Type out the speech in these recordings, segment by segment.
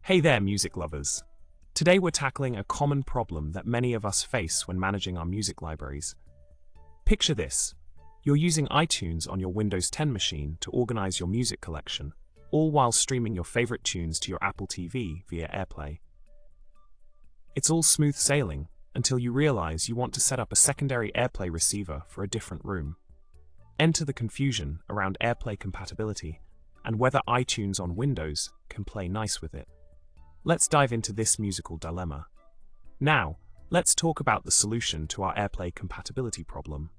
Hey there, music lovers. Today we're tackling a common problem that many of us face when managing our music libraries. Picture this. You're using iTunes on your Windows 10 machine to organize your music collection, all while streaming your favorite tunes to your Apple TV via AirPlay. It's all smooth sailing until you realize you want to set up a secondary AirPlay receiver for a different room. Enter the confusion around AirPlay compatibility and whether iTunes on Windows can play nice with it. Let's dive into this musical dilemma. Now, let's talk about the solution to our AirPlay compatibility problem.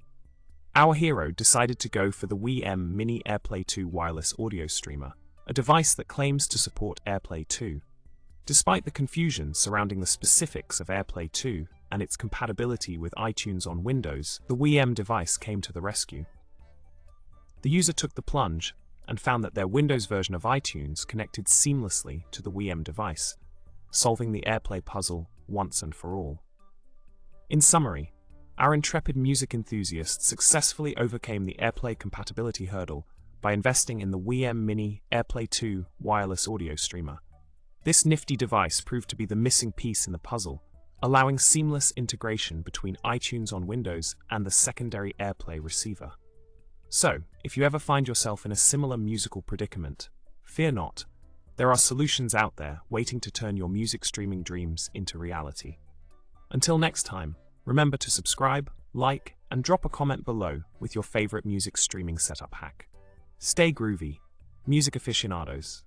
Our hero decided to go for the WiiM Mini AirPlay 2 wireless audio streamer, a device that claims to support AirPlay 2. Despite the confusion surrounding the specifics of AirPlay 2 and its compatibility with iTunes on Windows, the WiiM device came to the rescue. The user took the plunge and found that their Windows version of iTunes connected seamlessly to the WiiM device, solving the AirPlay puzzle once and for all. In summary, our intrepid music enthusiast successfully overcame the AirPlay compatibility hurdle by investing in the WiiM Mini AirPlay 2 wireless audio streamer. This nifty device proved to be the missing piece in the puzzle, allowing seamless integration between iTunes on Windows and the secondary AirPlay receiver. So, if you ever find yourself in a similar musical predicament, fear not. There are solutions out there waiting to turn your music streaming dreams into reality. Until next time, remember to subscribe, like, and drop a comment below with your favorite music streaming setup hack. Stay groovy, music aficionados.